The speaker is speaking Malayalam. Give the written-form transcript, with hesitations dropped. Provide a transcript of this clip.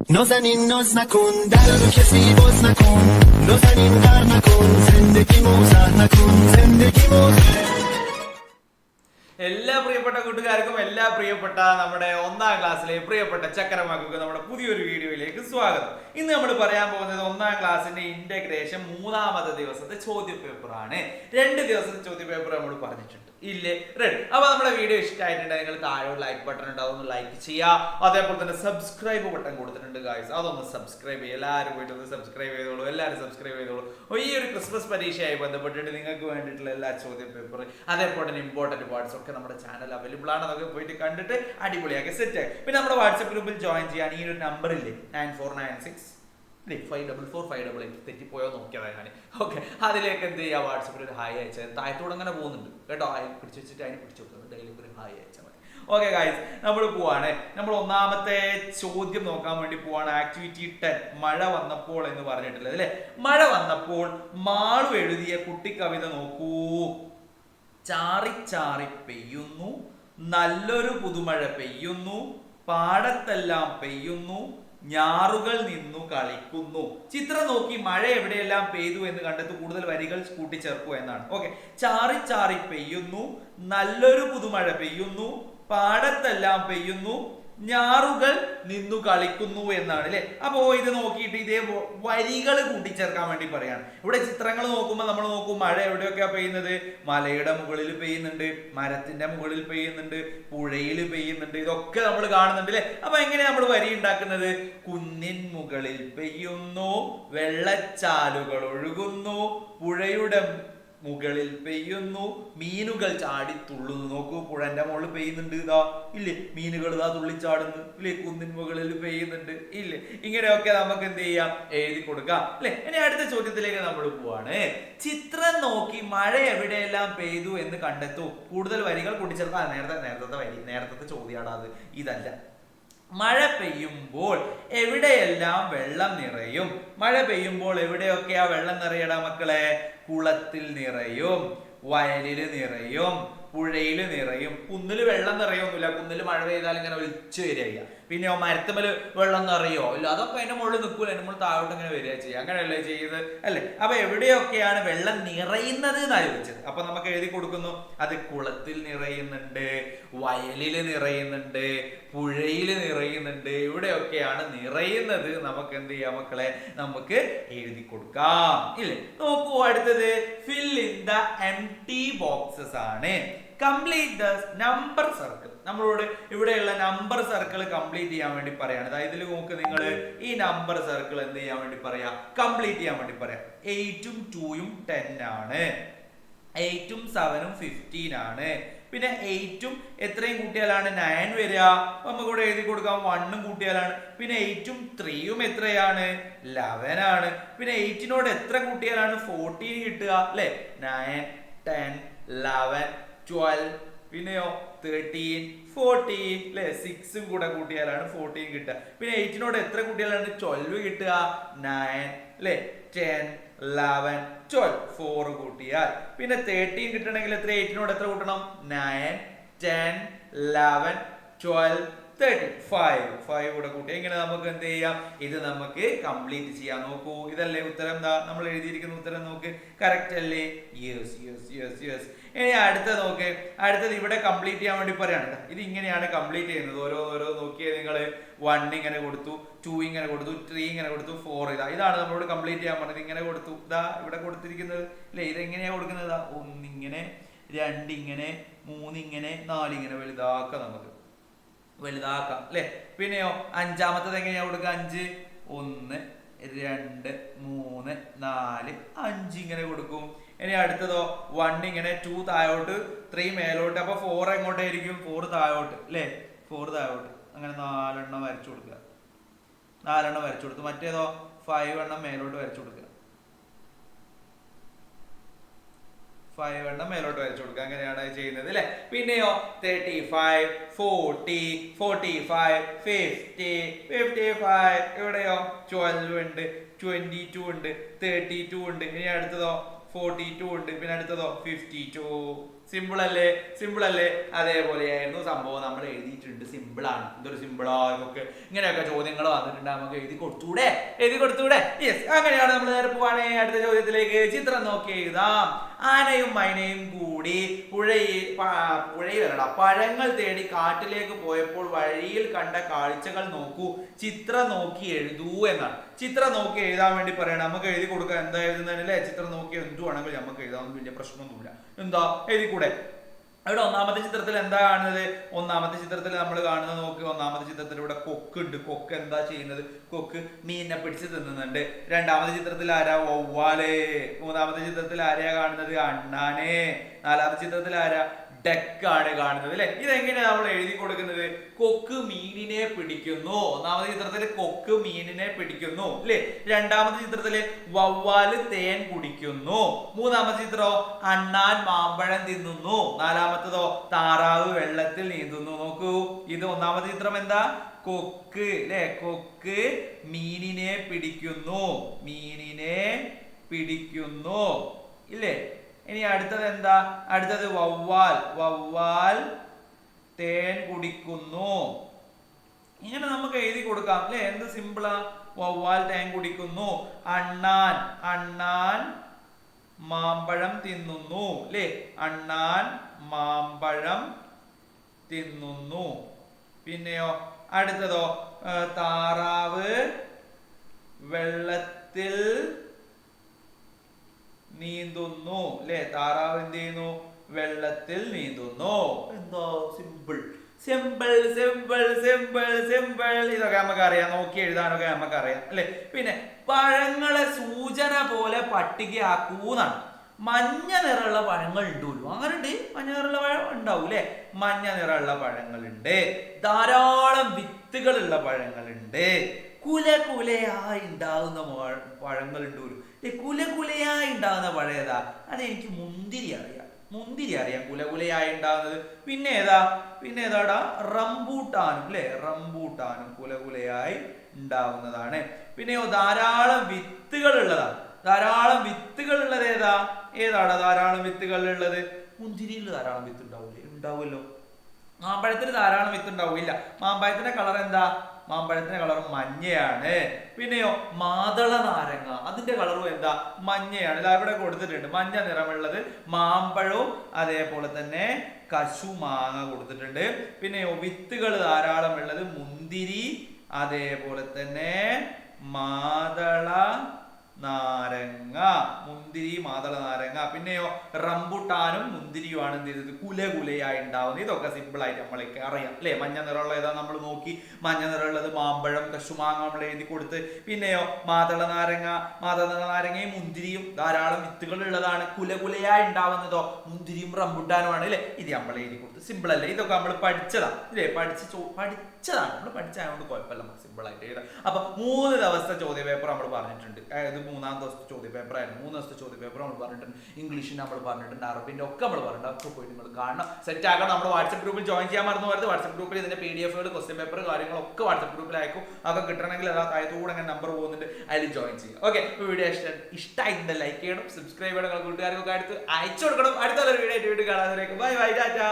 نازنین ناز نکن در رو کسی باز نکن نازنین غر نکن زندگی موزه نکن زندگی موزه എല്ലാ പ്രിയപ്പെട്ട കൂട്ടുകാർക്കും എല്ലാ പ്രിയപ്പെട്ട നമ്മുടെ ഒന്നാം ക്ലാസ്സിലെ പ്രിയപ്പെട്ട ചക്കരമാക്കൾക്ക് നമ്മുടെ പുതിയൊരു വീഡിയോയിലേക്ക് സ്വാഗതം. ഇന്ന് നമ്മൾ പറയാൻ പോകുന്നത് ഒന്നാം ക്ലാസ്സിന്റെ ഇന്റഗ്രേഷൻ മൂന്നാമത്തെ ദിവസത്തെ ചോദ്യ പേപ്പറാണ്. 2 ദിവസത്തെ ചോദ്യ പേപ്പർ നമ്മൾ പറഞ്ഞിട്ടുണ്ട് ഇല്ലേ? റെഡി. അപ്പൊ നമ്മുടെ വീഡിയോ ഇഷ്ടമായിട്ടുണ്ടെങ്കിൽ നിങ്ങൾ താഴെ ലൈക്ക് ബട്ടൺ ഉണ്ടാവും, ലൈക്ക് ചെയ്യുക. അതേപോലെ തന്നെ സബ്സ്ക്രൈബ് ബട്ടൺ കൊടുത്തിട്ടുണ്ട് ഗായ്സ്, അതൊന്ന് സബ്സ്ക്രൈബ് ചെയ്യുക. എല്ലാവരും പോയിട്ട് ഒന്ന് സബ്സ്ക്രൈബ് ചെയ്തോളൂ, എല്ലാവരും സബ്സ്ക്രൈബ് ചെയ്തോളൂ. ഈ ഒരു ക്രിസ്മസ് പരീക്ഷയായി ബന്ധപ്പെട്ടിട്ട് നിങ്ങൾക്ക് വേണ്ടിയിട്ടുള്ള എല്ലാ ചോദ്യ പേപ്പർ അതേപോലെ തന്നെ ഇമ്പോർട്ടന്റ് പാർട്സ് ഒക്കെ നമ്മുടെ ചാനൽ അവൈലബിൾ ആണ്. അതൊക്കെ പോയിട്ട് കണ്ടിട്ട് അടിപൊളിയാക്കി സെറ്റ് ആയി. പിന്നെ നമ്മുടെ വാട്സ്ആപ്പ് ഗ്രൂപ്പിൽ ജോയിൻ ചെയ്യാൻ ഈ ഒരു നമ്പർ ഇല്ലേ 9496 544 തെറ്റിപ്പോയോ നോക്കിയതാ ഞാൻ. ഓക്കെ, അതിലേക്ക് എന്ത് ചെയ്യുക, വാട്സപ്പിൽ ഒരു ഹായ് അയച്ചാൽ താഴത്തോടെ അങ്ങനെ പോകുന്നുണ്ട് കേട്ടോ. പിടിച്ചു വെച്ചിട്ട് അതിന് പിടിച്ചു വെക്കുന്നത് ഡെയിലി ഒരു ഹായ് അയച്ചാൽ മതി. ഓക്കെ ഗായ്സ്, നമ്മൾ പോവാണ്. നമ്മൾ ഒന്നാമത്തെ ചോദ്യം നോക്കാൻ വേണ്ടി പോവാണ്. ആക്ടിവിറ്റി 10 മഴ വന്നപ്പോൾ എന്ന് പറഞ്ഞിട്ടുള്ളത് അല്ലെ. മഴ വന്നപ്പോൾ മാളു എഴുതിയ കുട്ടി കവിത നോക്കൂ. ചാറി ചാറി പെയ്യുന്നു, നല്ലൊരു പുതുമഴ പെയ്യുന്നു, പാടത്തെല്ലാം പെയ്യുന്നു, ഞാറുകൾ നിന്നു കളിക്കുന്നു. ചിത്രം നോക്കി മഴ എവിടെയെല്ലാം പെയ്തു എന്ന് കണ്ടെത്തി കൂടുതൽ വരികൾ കൂട്ടിച്ചേർക്കുക എന്നാണ്. ഓക്കെ, ചാറി ചാറി പെയ്യുന്നു, നല്ലൊരു പുതുമഴ പെയ്യുന്നു, പാടത്തെല്ലാം പെയ്യുന്നു, ഞാറുകൾ നിന്നു കളിക്കുന്നു എന്നാണ് അല്ലെ. അപ്പോ ഇത് നോക്കിയിട്ട് ഇതേ വരികൾ കൂട്ടിച്ചേർക്കാൻ വേണ്ടി പറയാണ്. ഇവിടെ ചിത്രങ്ങൾ നോക്കുമ്പോൾ നമ്മൾ നോക്കും മഴ എവിടെയൊക്കെയാ പെയ്യുന്നത്. മലയുടെ മുകളിൽ പെയ്യുന്നുണ്ട്, മരത്തിന്റെ മുകളിൽ പെയ്യുന്നുണ്ട്, പുഴയിൽ പെയ്യുന്നുണ്ട്, ഇതൊക്കെ നമ്മൾ കാണുന്നുണ്ട് അല്ലെ. അപ്പൊ എങ്ങനെയാ നമ്മൾ വരി ഉണ്ടാക്കുന്നത്? കുന്നിൻ മുകളിൽ പെയ്യുന്നു, വെള്ളച്ചാലുകൾ ഒഴുകുന്നു, പുഴയുടെ മുകളിൽ പെയ്യുന്നു, മീനുകൾ ചാടി തുള്ളുന്നു. നോക്കൂ, പുഴന്റെ മുകളിൽ പെയ്യുന്നുണ്ട്, ഇതാ ഇല്ലേ, മീനുകൾ ഇതാ തുള്ളിച്ചാടുന്നു ഇല്ലേ, കുന്നിൻ മുകളിൽ പെയ്യുന്നുണ്ട് ഇല്ലേ. ഇങ്ങനെയൊക്കെ നമുക്ക് എന്ത് ചെയ്യാം, എഴുതി കൊടുക്കാം അല്ലെ. ഇനി അടുത്ത ചോദ്യത്തിലേക്ക് നമ്മൾ പോവാണ്. ചിത്രം നോക്കി മഴ എവിടെയെല്ലാം പെയ്തു എന്ന് കണ്ടെത്തൂ, കൂടുതൽ വരികൾ കൂട്ടിച്ചേർക്കാം. നേരത്തെ ചോദ്യമാണ് അത്, ഇതല്ല. മഴ പെയ്യുമ്പോൾ എവിടെയെല്ലാം വെള്ളം നിറയും? മഴ പെയ്യുമ്പോൾ എവിടെയൊക്കെയാ വെള്ളം നിറയടാ മക്കളെ? കുളത്തിൽ നിറയും, വയലില് നിറയും, പുഴയില് നിറയും. കുന്നില് വെള്ളം നിറയൊന്നുമില്ല, കുന്നില് മഴ പെയ്താൽ ഇങ്ങനെ ഒലിച്ചു വരിക. പിന്നെയോ മരത്തുമ്മല് വെള്ളം നിറയോ ഇല്ല, അതൊക്കെ അതിന്റെ മുകളിൽ നിൽക്കൂല, അതിന്റെ മുകളിൽ താഴോട്ട് ഇങ്ങനെ വരിക ചെയ്യുക. അങ്ങനെയല്ലേ ചെയ്യുന്നത് അല്ലെ. അപ്പൊ എവിടെയൊക്കെയാണ് വെള്ളം നിറയുന്നത് എന്നാണ് ചോദിച്ചത്. അപ്പൊ നമുക്ക് എഴുതി കൊടുക്കുന്നു, അത് കുളത്തിൽ നിറയുന്നുണ്ട്, വയലില് നിറയുന്നുണ്ട്, പുഴയില് നിറയുന്നുണ്ട്. ഇവിടെയൊക്കെയാണ് നിറയുന്നത്. നമുക്ക് എന്ത് ചെയ്യാം മക്കളെ, നമുക്ക് എഴുതി കൊടുക്കാം ഇല്ലേ. നോക്കൂ, അടുത്തത് fill in the empty boxes ആണ്. Complete the number circle. നമ്മളോട് ഇവിടെയുള്ള നമ്പർ സർക്കിൾ കംപ്ലീറ്റ് ചെയ്യാൻ വേണ്ടി പറയാണ്. അതായത് ഇതിൽ നോക്ക്, നിങ്ങൾ ഈ നമ്പർ സർക്കിൾ എന്ത് ചെയ്യാൻ വേണ്ടി പറയാ, കംപ്ലീറ്റ് ചെയ്യാൻ വേണ്ടി പറയാം. 8ഉം 2ഉം 10 ആണ്, 8ഉം 7ഉം 15 ആണ്. പിന്നെ 8ഉം എത്രയും കൂട്ടിയാലാണ് 9 വരിക. നമുക്ക് ഇവിടെ എഴുതി കൊടുക്കാം 1ഉം കൂട്ടിയാലാണ്. പിന്നെ 8ഉം 3ഉം എത്രയാണ്, 11 ആണ്. പിന്നെ 8നോട് എത്ര കൂട്ടിയാലാണ് 14 കിട്ടുക അല്ലെ. 9 10 11 12 പിന്നെയോ 13 14 അല്ലെ. 6ഉം കൂടെ കൂട്ടിയാലാണ് 14 കിട്ടുക. പിന്നെ 8നോട് എത്ര കൂട്ടിയാലാണ് 12 കിട്ടുക, 9 അല്ലെ. 10 11 12 4 കൂട്ടിയാൽ പിന്നെ 13 കിട്ടണമെങ്കിൽ എത്ര, 8നോട് എത്ര കൂട്ടണം, 9 10 11 12 13 5 കൂടെ കൂട്ടി. ഇങ്ങനെ നമുക്ക് എന്ത് ചെയ്യാം, ഇത് നമുക്ക് കംപ്ലീറ്റ് ചെയ്യാം. നോക്കൂ, ഇതല്ലേ ഉത്തരം. എന്താ നമ്മൾ എഴുതിയിരിക്കുന്ന ഉത്തരം നോക്ക്, കറക്റ്റ് അല്ലേ? Yes yes yes yes. ഇനി അടുത്ത നോക്ക്, അടുത്തത് ഇവിടെ കംപ്ലീറ്റ് ചെയ്യാൻ വേണ്ടി പറയാണ്. ഇത് ഇങ്ങനെയാണ് കംപ്ലീറ്റ് ചെയ്യുന്നത്. ഓരോ നോക്കിയത് നിങ്ങൾ 1 ഇങ്ങനെ കൊടുത്തു, 2 ഇങ്ങനെ കൊടുത്തു, 3 ഇങ്ങനെ കൊടുത്തു, 4 ഇതാണ് നമ്മളോട് കംപ്ലീറ്റ് ചെയ്യാൻ പറഞ്ഞത്. ഇങ്ങനെ കൊടുത്തു, ഇതാ ഇവിടെ കൊടുത്തിരിക്കുന്നത് അല്ലെ. ഇത് എങ്ങനെയാ കൊടുക്കുന്നത്? 1 ഇങ്ങനെ, 2 ഇങ്ങനെ, 3 ഇങ്ങനെ, 4 ഇങ്ങനെ വലുതാക്കാം, നമുക്ക് വലുതാക്കാം അല്ലെ. പിന്നെയോ അഞ്ചാമത്തത് എങ്ങനെയാ കൊടുക്കുക? 5 1 2 3 4 5 ഇങ്ങനെ കൊടുക്കും. ഇനി അടുത്തതോ 1 ഇങ്ങനെ, 2 താഴോട്ട്, 3 മേലോട്ട്. അപ്പൊ 4 എങ്ങോട്ടായിരിക്കും? 4 താഴോട്ട് അല്ലെ, 4 താഴോട്ട്. അങ്ങനെ 4 എണ്ണം വരച്ചു കൊടുക്കുക, 4 എണ്ണം വരച്ചു കൊടുത്തു. മറ്റേതോ 5 എണ്ണം മേലോട്ട് വരച്ചു കൊടുക്കുക, 5 എണ്ണം മേലോട്ട് വരച്ചു കൊടുക്കുക. അങ്ങനെയാണ് ചെയ്യുന്നത് അല്ലെ. പിന്നെയോ 35 40 45 50 55 ഇവിടെയോ 12 ഉണ്ട്, 22 ഉണ്ട്, 32 ഉണ്ട്. ഇനി അടുത്തതോ 42 ഉണ്ട്. പിന്നെ അടുത്തതോ 52 സിമ്പിൾ അല്ലേ, സിമ്പിൾ അല്ലേ? അതേപോലെയായിരുന്നു സംഭവം. നമ്മൾ എഴുതിയിട്ടുണ്ട്, സിമ്പിൾ ആണ്. എന്തൊരു സിമ്പിളാ ഇതൊക്കെ. ഇങ്ങനെയൊക്കെ ചോദ്യങ്ങൾ വന്നിട്ടുണ്ട്, നമുക്ക് എഴുതി കൊടുത്തൂടെ? യെസ്, അങ്ങനെയാണ്. നമ്മൾ നേരെ പോവാണേ അടുത്ത ചോദ്യത്തിലേക്ക്. ചിത്രം നോക്കി എഴുതാം. ആനയും മൈനയും കൂടി പുഴയിലല്ല പഴങ്ങൾ തേടി കാട്ടിലേക്ക് പോയപ്പോൾ വഴിയിൽ കണ്ട കാഴ്ചകൾ നോക്കൂ, ചിത്രം നോക്കി എഴുതൂ എന്നാണ്. ചിത്രം നോക്കി എഴുതാൻ വേണ്ടി പറയണം. നമുക്ക് എഴുതി കൊടുക്കാം. എന്താ എഴുതുന്നതിനല്ലേ? ചിത്രം നോക്കി എന്തുവാണെങ്കിൽ നമുക്ക് എഴുതാൻ വലിയ പ്രശ്നമൊന്നുമില്ല. എന്താ എഴുതിക്കൂടെ? അവിടെ ഒന്നാമത്തെ ചിത്രത്തിൽ എന്താ കാണുന്നത്? ഒന്നാമത്തെ ചിത്രത്തിൽ നമ്മൾ കാണുന്നത് നോക്കി. ഒന്നാമത്തെ ചിത്രത്തിൽ ഇവിടെ കൊക്കുണ്ട്. കൊക്ക് എന്താ ചെയ്യുന്നത്? കൊക്ക് മീനിനെ പിടിച്ച് തിന്നുന്നുണ്ട്. രണ്ടാമത്തെ ചിത്രത്തിൽ ആരാ? വവ്വാല്. മൂന്നാമത്തെ ചിത്രത്തിൽ ആരെയാ കാണുന്നത്? അണ്ണാനെ. നാലാമത്തെ ചിത്രത്തിൽ ആരാ? ഡെക്കാണ് കാണുന്നത് അല്ലെ. ഇതെങ്ങനെയാ നമ്മൾ എഴുതി കൊടുക്കുന്നത്? കൊക്ക് മീനിനെ പിടിക്കുന്നു. ഒന്നാമത്തെ ചിത്രത്തില് കൊക്ക് മീനിനെ പിടിക്കുന്നു അല്ലെ. രണ്ടാമത്തെ ചിത്രത്തില് വവ്വാല് തേൻ കുടിക്കുന്നു. മൂന്നാമത്തെ ചിത്രോ അണ്ണാൻ മാമ്പഴം തിന്നുന്നു. നാലാമത്തതോ താറാവ് വെള്ളത്തിൽ നീന്തുന്നു. നോക്കൂ, ഇത് ഒന്നാമത്തെ ചിത്രം എന്താ? കൊക്ക് അല്ലെ. കൊക്ക് മീനിനെ പിടിക്കുന്നു, മീനിനെ പിടിക്കുന്നു ഇല്ലേ. ഇനി അടുത്തത് എന്താ? അടുത്തത് വവ്വാൽ. വവ്വാൽ തേൻ കുടിക്കുന്നു. ഇങ്ങനെ നമുക്ക് എഴുതി കൊടുക്കാം അല്ലെ. എന്ത് സിമ്പിളാ. വവ്വാൽ തേൻ കുടിക്കുന്നു. അണ്ണാൻ. അണ്ണാൻ മാമ്പഴം തിന്നുന്നു അല്ലെ. അണ്ണാൻ മാമ്പഴം തിന്നുന്നു. പിന്നെയോ അടുത്തതോ താറാവ് വെള്ളത്തിൽ നീന്തുന്നു അല്ലെ. താറാവ് എന്ത് ചെയ്യുന്നു? വെള്ളത്തിൽ നീന്തുന്നു. എന്തോ simple simple simple simple simple. ഇതൊക്കെ നമുക്ക് അറിയാം, നോക്കി എഴുതാനൊക്കെ നമുക്ക് അറിയാം അല്ലെ. പിന്നെ പഴങ്ങളെ സൂചന പോലെ പട്ടികയാക്കൂന്നാണ്. മഞ്ഞ നിറമുള്ള പഴങ്ങൾ ഉണ്ടല്ലോ. അങ്ങനെ ഉണ്ട്, മഞ്ഞ നിറമുള്ള പഴം ഉണ്ടാവും അല്ലെ. മഞ്ഞ നിറമുള്ള പഴങ്ങളുണ്ട്. ധാരാളം വിത്തുകളുള്ള പഴങ്ങളുണ്ട്. കുലകുലയായി ഉണ്ടാകുന്ന പഴങ്ങളുണ്ട്. കുലകുലയായി ഉണ്ടാകുന്ന പഴം ഏതാ? അതെനിക്ക് മുന്തിരി അറിയാം, കുലകുലയായി ഉണ്ടാകുന്നത്. പിന്നെ ഏതാടാ? റംബൂട്ടാനും അല്ലെ. റംബൂട്ടാനും കുലകുലയായി ഉണ്ടാകുന്നതാണ്. പിന്നെയോ ധാരാളം വിത്തുകൾ ഉള്ളതാണ്. ധാരാളം വിത്തുകൾ ഉള്ളത് ഏതാടാ ധാരാളം വിത്തുകൾ ഉള്ളത്? മുന്തിരിയിൽ ധാരാളം വിത്ത് ഉണ്ടാവുമല്ലോ. മാമ്പഴത്തിന് ധാരാളം വിത്ത് ഉണ്ടാവില്ല. മാമ്പഴത്തിന്റെ കളർ എന്താ? മാമ്പഴത്തിന്റെ കളർ മഞ്ഞയാണ്. പിന്നെയോ മാതള നാരങ്ങ, അതിന്റെ കളറും എന്താ? മഞ്ഞയാണ്. ഇത് അവിടെ കൊടുത്തിട്ടുണ്ട്. മഞ്ഞ നിറമുള്ളത് മാമ്പഴവും അതേപോലെ തന്നെ കശുമാങ്ങ കൊടുത്തിട്ടുണ്ട്. പിന്നെയോ വിത്തുകൾ ധാരാളം ഉള്ളത് മുന്തിരി, അതേപോലെ തന്നെ മാതള നാരങ്ങ. മുന്തിരി, മാതള നാരങ്ങ. പിന്നെയോ റംബുട്ടാനും മുന്തിരിയുമാണ് എന്ത് ചെയ്തത്? കുലകുലയായി ഉണ്ടാവുന്നത്. ഇതൊക്കെ സിമ്പിൾ ആയിട്ട് നമ്മളൊക്കെ അറിയാം അല്ലെ. മഞ്ഞ നിറമുള്ള ഏതാ നമ്മൾ നോക്കി. മഞ്ഞ നിറമുള്ളത് മാമ്പഴം, കശുമാങ്ങ നമ്മൾ എഴുതി കൊടുത്ത്. പിന്നെയോ മാതള നാരങ്ങയും മുന്തിരിയും ധാരാളം വിത്തുകൾ ഉള്ളതാണ്. കുലകുലയായി ഉണ്ടാവുന്നതോ മുന്തിരിയും റംബുട്ടാനുമാണ് അല്ലെ. ഇത് നമ്മൾ എഴുതി കൊടുത്ത്. സിമ്പിൾ അല്ലേ? ഇതൊക്കെ നമ്മൾ പഠിച്ചതാണ് അല്ലേ. പഠിച്ചതാണ് നമ്മൾ. പഠിച്ചതുകൊണ്ട് കുഴപ്പമില്ല, സിമ്പിൾ ആയിട്ട് എഴുതാം. അപ്പൊ 3 ദിവസത്തെ ചോദ്യ പേപ്പർ നമ്മൾ പറഞ്ഞിട്ടുണ്ട്. അതായത് 3-ാം ദിവസത്തെ ചോദ്യ പേപ്പർ ആയിരുന്നു. 3 ദിവസത്തെ ചോദ്യ പേപ്പർ നമ്മൾ പറഞ്ഞിട്ടുണ്ട്. ഇംഗ്ലീഷിന് നമ്മൾ പറഞ്ഞിട്ടുണ്ട്, അറബിന്റെ ഒക്കെ നമ്മൾ പറഞ്ഞിട്ടുണ്ട്. ഒക്കെ പോയി നിങ്ങൾ കാണണം, സെറ്റ് ആക്കണം. നമ്മൾ വാട്സ്ആപ്പ് ഗ്രൂപ്പിൽ ജോയിൻ ചെയ്യാൻ മറന്നു പോയത്. വാട്സ്ആപ്പ് ഗ്രൂപ്പിൽ ഇതിന്റെ PDF, ക്വസ്റ്റ്യൻ പേപ്പർ കാര്യങ്ങളൊക്കെ വാട്സ്ആപ്പ് ഗ്രൂപ്പിൽ അയക്കും. അതൊക്കെ കിട്ടണമെങ്കിൽ അതാ താഴത്തൂടെ അങ്ങനെ നമ്പർ പോകുന്നുണ്ട്, അതിൽ ജോയിൻ ചെയ്യുക. ഓക്കെ, വീഡിയോ ഇഷ്ടമായിട്ട് ലൈക്ക് ചെയ്യണം, സബ്സ്ക്രൈബ് ചെയ്യണം, കൂട്ടുകാർക്കൊക്കെ അടുത്ത് അയച്ചു കൊടുക്കണം. അടുത്ത വീഡിയോ ആയിട്ട് കാണാൻ. Bye bye, Tata.